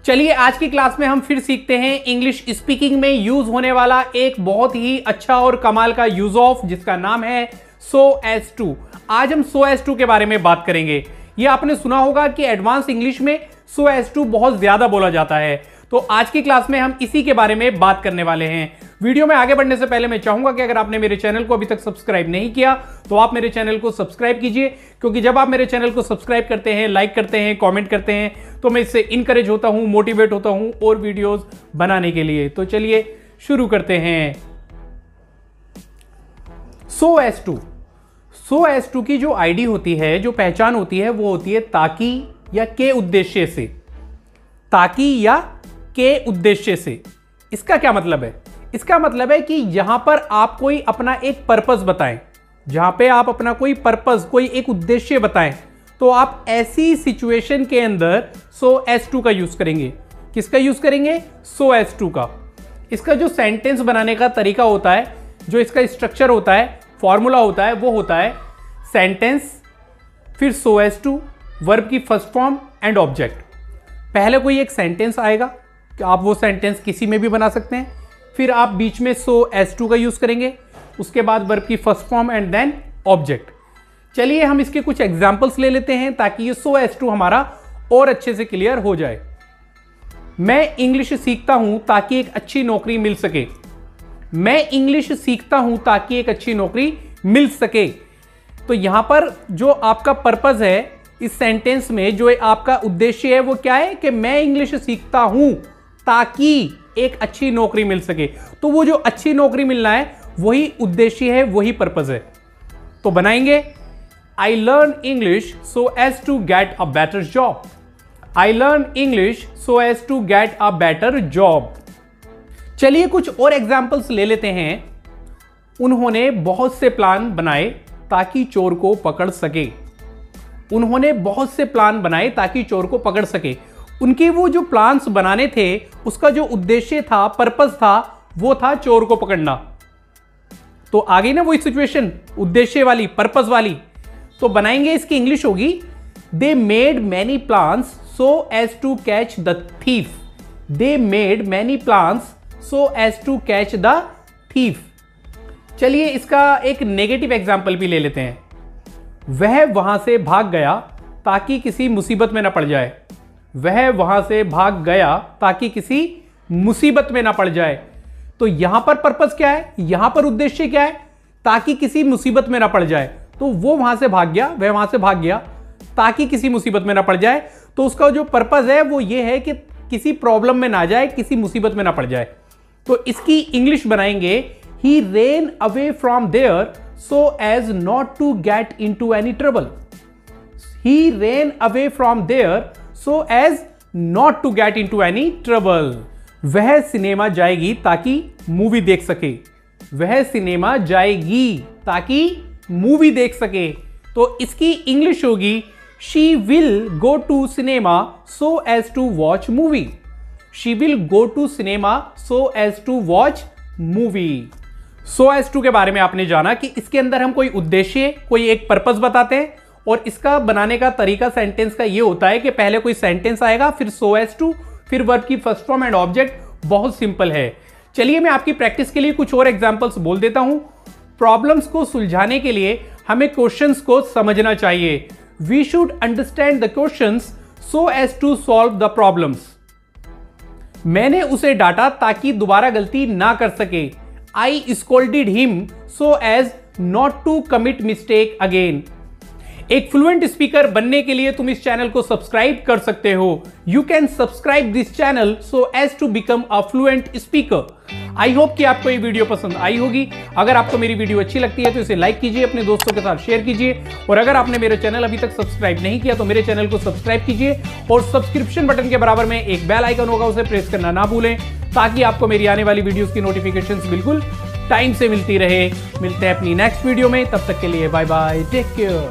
चलिए आज की क्लास में हम फिर सीखते हैं इंग्लिश स्पीकिंग में यूज होने वाला एक बहुत ही अच्छा और कमाल का यूज ऑफ, जिसका नाम है सो एज टू। आज हम सो एज टू के बारे में बात करेंगे। ये आपने सुना होगा कि एडवांस इंग्लिश में सो एज टू बहुत ज्यादा बोला जाता है, तो आज की क्लास में हम इसी के बारे में बात करने वाले हैं। वीडियो में आगे बढ़ने से पहले मैं चाहूंगा कि अगर आपने मेरे चैनल को अभी तक सब्सक्राइब नहीं किया तो आप मेरे चैनल को सब्सक्राइब कीजिए, क्योंकि जब आप मेरे चैनल को सब्सक्राइब करते हैं, लाइक करते हैं, कमेंट करते हैं, तो मैं इससे इनकरेज होता हूं, मोटिवेट होता हूं और वीडियोस बनाने के लिए। तो चलिए शुरू करते हैं। So as to. So as to की जो आईडी होती है, जो पहचान होती है, वो होती है ताकि या के उद्देश्य से। ताकि या के उद्देश्य से। इसका क्या मतलब है? इसका मतलब है कि यहां पर आप कोई अपना एक पर्पस बताएं, जहां पे आप अपना कोई पर्पस, कोई एक उद्देश्य बताएं, तो आप ऐसी सिचुएशन के अंदर सो एज टू का यूज करेंगे। किसका यूज करेंगे? सो एज टू का। इसका जो सेंटेंस बनाने का तरीका होता है, जो इसका स्ट्रक्चर होता है, फॉर्मूला होता है, वो होता है सेंटेंस, फिर सो एज टू, वर्ब की फर्स्ट फॉर्म एंड ऑब्जेक्ट। पहले कोई एक सेंटेंस आएगा कि आप वो सेंटेंस किसी में भी बना सकते हैं, फिर आप बीच में सो एज टू का यूज करेंगे, उसके बाद वर्ब की first form and then object. चलिए हम इसके कुछ एग्जांपल्स ले लेते हैं ताकि ये सो एज टू हमारा और अच्छे से क्लियर हो जाए। मैं इंग्लिश सीखता हूं ताकि एक अच्छी नौकरी मिल सके। मैं इंग्लिश सीखता हूं ताकि एक अच्छी नौकरी मिल सके। तो यहां पर जो आपका पर्पस है इस सेंटेंस में, जो आपका उद्देश्य है, वो क्या है कि मैं इंग्लिश सीखता हूं ताकि एक अच्छी नौकरी मिल सके। तो वो जो अच्छी नौकरी मिलना है वही उद्देश्य है, वही पर्पस है। तो बनाएंगे I learn English so as to get a better job. I learn English so as to get a better job. चलिए कुछ और एग्जाम्पल्स ले लेते हैं। उन्होंने बहुत से प्लान बनाए ताकि चोर को पकड़ सके। उन्होंने बहुत से प्लान बनाए ताकि चोर को पकड़ सके। उनके वो जो प्लान्स बनाने थे, उसका जो उद्देश्य था, पर्पस था, वो था चोर को पकड़ना। तो आ गई ना वही सिचुएशन, उद्देश्य वाली, पर्पस वाली। तो बनाएंगे, इसकी इंग्लिश होगी they made many plans so as to catch the thief. They made many plans so as to catch the thief. चलिए इसका एक नेगेटिव एग्जाम्पल भी ले लेते हैं। वह वहां से भाग गया ताकि किसी मुसीबत में ना पड़ जाए। वह वहां से भाग गया ताकि किसी मुसीबत में ना पड़ जाए। तो यहां पर पर्पस क्या है, यहां पर उद्देश्य क्या है? ताकि किसी मुसीबत में ना पड़ जाए। तो वो वहां से भाग गया, वह वहां से भाग गया ताकि किसी मुसीबत में ना पड़ जाए। तो उसका जो पर्पस है वो ये है कि किसी प्रॉब्लम में ना जाए, किसी मुसीबत में ना पड़ जाए। तो इसकी इंग्लिश बनाएंगे he ran away from there so as not to get into any trouble. He ran away from there so as not to get into any trouble। वह सिनेमा जाएगी ताकि मूवी देख सके। वह सिनेमा जाएगी ताकि मूवी देख सके। तो इसकी इंग्लिश होगी she will go to cinema so as to watch movie। she will go to cinema so as to watch movie। so as to के बारे में आपने जाना कि इसके अंदर हम कोई उद्देश्य, कोई एक पर्पस बताते हैं, और इसका बनाने का तरीका सेंटेंस का ये होता है कि पहले कोई सेंटेंस आएगा, फिर सो एज टू, फिर वर्ब की फर्स्ट फॉर्म एंड ऑब्जेक्ट। बहुत सिंपल है। चलिए मैं आपकी प्रैक्टिस के लिए कुछ और एग्जांपल्स बोल देता हूं। प्रॉब्लम्स को सुलझाने के लिए हमें क्वेश्चंस को समझना चाहिए। We should understand the questions so as to solve the problems. मैंने उसे डांटा ताकि दोबारा गलती ना कर सके। I scolded him so as not to commit mistake again. एक फ्लुएंट स्पीकर बनने के लिए तुम इस चैनल को सब्सक्राइब कर सकते हो। You can subscribe this channel so as to become a fluent speaker. I hope कि आपको ये वीडियो पसंद आई होगी। अगर आपको मेरी वीडियो अच्छी लगती है तो इसे लाइक कीजिए, अपने दोस्तों के साथ शेयर कीजिए, और अगर आपने मेरे चैनल अभी तक सब्सक्राइब नहीं किया तो मेरे चैनल को सब्सक्राइब कीजिए, और सब्सक्रिप्शन बटन के बराबर में एक बेल आइकन होगा, उसे प्रेस करना ना भूलें, ताकि आपको मेरी आने वाली वीडियोस की नोटिफिकेशंस बिल्कुल टाइम से मिलती रहे। मिलते हैं अपनी नेक्स्ट वीडियो में, तब तक के लिए बाय बाय, टेक केयर।